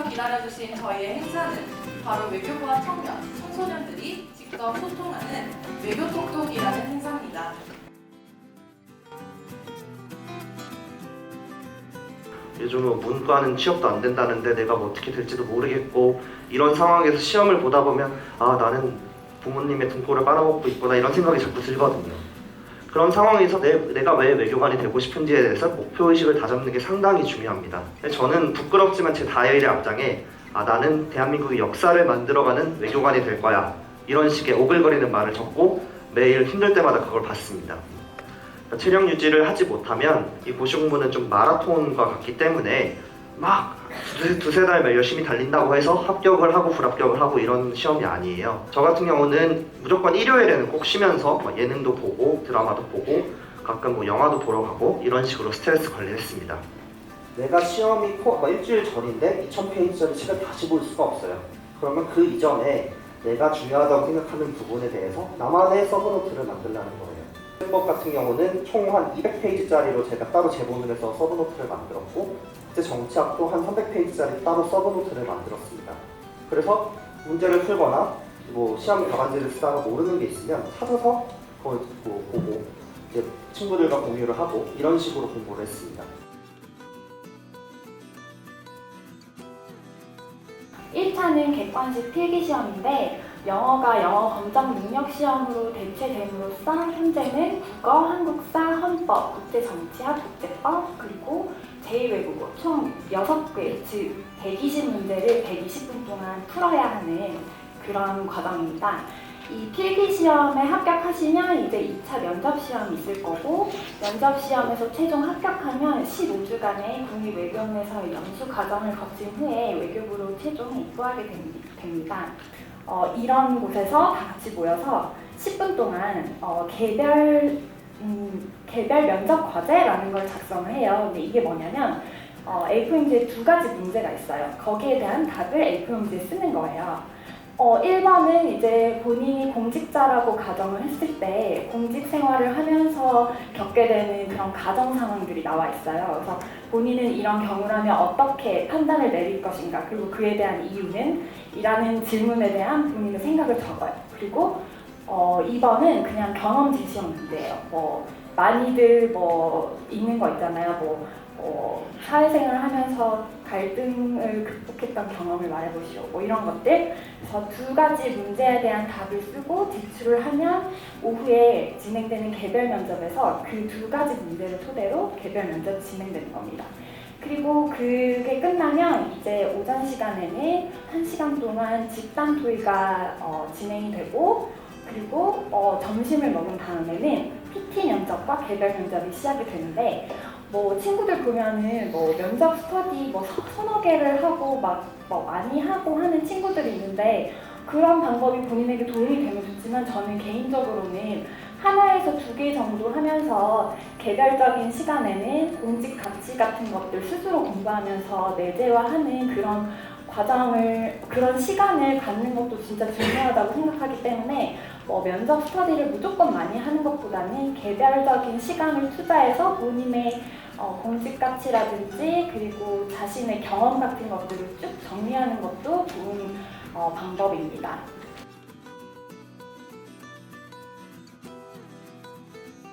오셔서 기다려주신 저희의 행사는 바로 외교부와 청년, 청소년들이 직접 소통하는 외교톡톡이라는 행사입니다. 요즘은 문과는 취업도 안 된다는데 내가 뭐 어떻게 될지도 모르겠고, 이런 상황에서 시험을 보다 보면 아, 나는 부모님의 등골을 빨아먹고 있구나, 이런 생각이 자꾸 들거든요. 그런 상황에서 내가 왜 외교관이 되고 싶은지에 대해서 목표의식을 다잡는 게 상당히 중요합니다. 저는 부끄럽지만 제 다일의 앞장에 나는 대한민국의 역사를 만들어가는 외교관이 될 거야, 이런 식의 오글거리는 말을 적고 매일 힘들 때마다 그걸 봤습니다. 체력 유지를 하지 못하면 이 고시 공부는 좀 마라톤과 같기 때문에 막 두세 달 열심히 달린다고 해서 합격을 하고 불합격을 하고 이런 시험이 아니에요. 저 같은 경우는 무조건 일요일에는 꼭 쉬면서 예능도 보고 드라마도 보고 가끔 뭐 영화도 보러 가고 이런 식으로 스트레스 관리를 했습니다. 내가 시험이 일주일 전인데 2000페이지짜리 책을 다시 볼 수가 없어요. 그러면 그 이전에 내가 중요하다고 생각하는 부분에 대해서 나만의 서브노트를 만들라는 거예요. 법 같은 경우는 총 한 200페이지짜리로 제가 따로 제본을 해서 서브노트를 만들었고, 그때 정치학도 한 300페이지짜리 따로 서브노트를 만들었습니다. 그래서 문제를 풀거나 뭐 시험 답안지를 쓰다가 모르는 게 있으면 찾아서 그걸 보고 이제 친구들과 공유를 하고 이런 식으로 공부를 했습니다. 1차는 객관식 필기시험인데 영어가 영어 검정 능력 시험으로 대체됨으로써 현재는 국어, 한국사, 헌법, 국제정치학, 국제법, 그리고 제2외국어 총 6개, 즉 120문제를 120분 동안 풀어야 하는 그런 과정입니다. 이 필기시험에 합격하시면 이제 2차 면접시험이 있을 거고, 면접시험에서 최종 합격하면 15주간의 국립외교원에서의 연수 과정을 거친 후에 외교부로 최종 입부하게 됩니다. 이런 곳에서 다 같이 모여서 10분 동안 개별 면접 과제라는 걸 작성을 해요. 근데 이게 뭐냐면 A4용지에 2가지 문제가 있어요. 거기에 대한 답을 A4용지에 쓰는 거예요. 1번은 이제 본인이 공직자라고 가정을 했을 때 공직 생활을 하면서 겪게 되는 그런 가정 상황들이 나와 있어요. 그래서 본인은 이런 경우라면 어떻게 판단을 내릴 것인가, 그리고 그에 대한 이유는? 이라는 질문에 대한 본인의 생각을 적어요. 그리고 2번은 그냥 경험 제시형 문제예요. 많이들 있는 거 있잖아요. 사회생활을 하면서 갈등을 극복했던 경험을 말해보시오. 이런 것들. 그래서 2가지 문제에 대한 답을 쓰고 제출을 하면 오후에 진행되는 개별 면접에서 그 2가지 문제를 토대로 개별 면접이 진행되는 겁니다. 그리고 그게 끝나면 이제 오전 시간에는 1시간 동안 집단 토의가 진행이 되고, 그리고 점심을 먹은 다음에는 PT 면접과 개별 면접이 시작이 되는데, 친구들 보면은 면접 스터디 서너 개를 하고 많이 하고 하는 친구들이 있는데, 그런 방법이 본인에게 도움이 되면 좋지만 저는 개인적으로는 하나에서 2개 정도 하면서 개별적인 시간에는 공직 가치 같은 것들 스스로 공부하면서 내재화하는 그런 그런 시간을 갖는 것도 진짜 중요하다고 생각하기 때문에 면접 스터디를 무조건 많이 하는 것보다는 개별적인 시간을 투자해서 본인의 공직 가치라든지 그리고 자신의 경험 같은 것들을 쭉 정리하는 것도 좋은 방법입니다.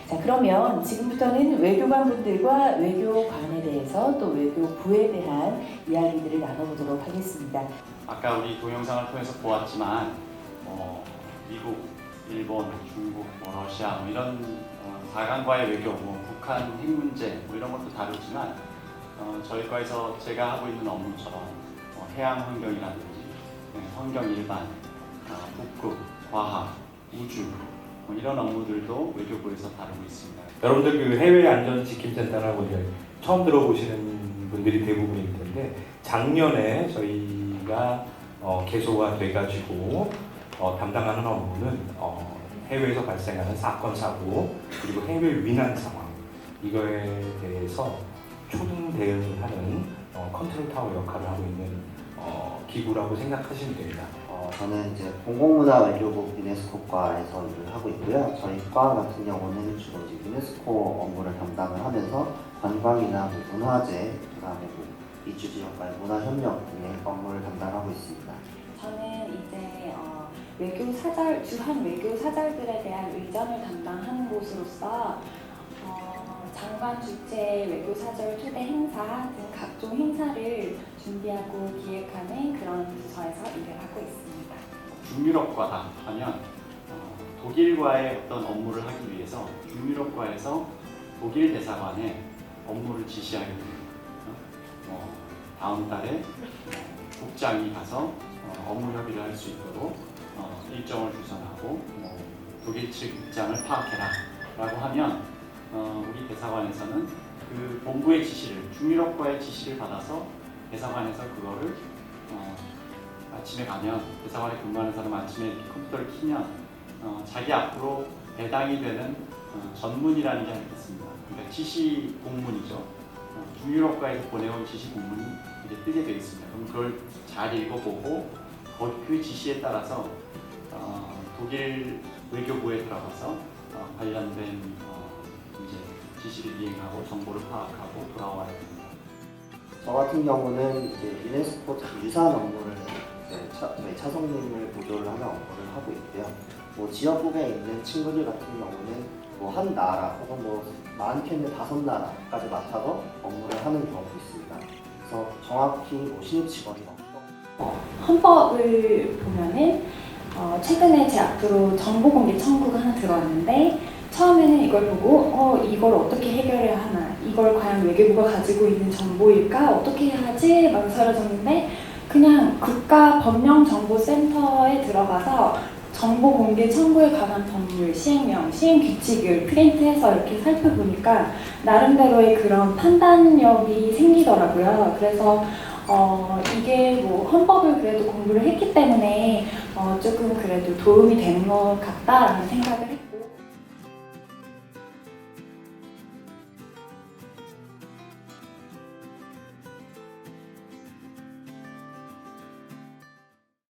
자, 그러면 지금부터는 외교관분들과 외교관에 대해서 또 외교부에 대한 이야기들을 나눠보도록 하겠습니다. 아까 우리 동영상을 통해서 보았지만 미국, 일본, 중국, 러시아 이런 4강과의 외교, 북한 핵 문제 이런 것도 다루지만 저희 과에서 제가 하고 있는 업무처럼 해양 환경이라든지 환경 일반, 북극, 과학, 우주 이런 업무들도 외교부에서 다루고 있습니다. 여러분들 그 해외 안전 지킴 센터라고 이제 처음 들어보시는 분들이 대부분일 텐데, 작년에 저희가 개소가 돼가지고 담당하는 업무는 해외에서 발생하는 사건 사고 그리고 해외 위난 상황, 이거에 대해서 초등 대응을 하는 컨트롤 타워 역할을 하고 있는 기구라고 생각하시면 됩니다. 저는 이제 공공문화외교부 유네스코과에서 일을 하고 있고요. 저희 과 같은 경우는 주로 이제 유네스코 업무를 담당을 하면서 관광이나 문화재, 그다음에 이주지역과의 문화협력 등의 업무를 담당하고 있습니다. 저는 이제 외교 사절, 주한 외교 사절들에 대한 의전을 담당하는 곳으로서 장관 주최 외교 사절 초대 행사 등 각종 행사를 준비하고 기획하는 그런 부서에서 일을 하고 있습니다. 중유럽과다 하면 독일과의 어떤 업무를 하기 위해서 중유럽과에서 독일 대사관에 업무를 지시하게 됩니다. 다음 달에 국장이 가서 업무 협의를 할 수 있도록 일정을 주선하고 독일 측 입장을 파악해라 라고 하면 우리 대사관에서는 그 본부의 지시를, 중유럽과의 지시를 받아서 대사관에서 그거를 아침에 가면, 대사관에 근무하는 사람 아침에 컴퓨터를 키면 자기 앞으로 배당이 되는 전문이라는 게 있습니다. 그러니까 지시 공문이죠. 중유럽과에서 보내온 지시 공문이 이제 뜨게 되어 있습니다. 그럼 그걸 잘 읽어보고 그 지시에 따라서 독일 외교부에 들어가서 관련된 이제 지시를 이행하고 정보를 파악하고 돌아와야 됩니다. 저 같은 경우는 이제 유네스코 유산 업무를 저희 차성님을 보조를 하는 업무를 하고 있고요. 지역국에 있는 친구들 같은 경우는 한 나라 혹은 많게는 5나라까지 맡아서 업무를 하는 경우도 있습니다. 그래서 정확히 신입 직원이 헌법을 보면은 최근에 제 앞으로 정보공개 청구가 하나 들어왔는데 처음에는 이걸 보고 이걸 어떻게 해결해야 하나, 이걸 과연 외교부가 가지고 있는 정보일까, 어떻게 해야 하지 망설여졌는데 그냥 국가법령정보센터에 들어가서 정보공개 청구에 관한 법률, 시행령, 시행규칙을 프린트해서 이렇게 살펴보니까 나름대로의 그런 판단력이 생기더라고요. 그래서 이게 헌법을 그래도 공부를 했기 때문에 조금 그래도 도움이 되는 것 같다라는 생각을 했고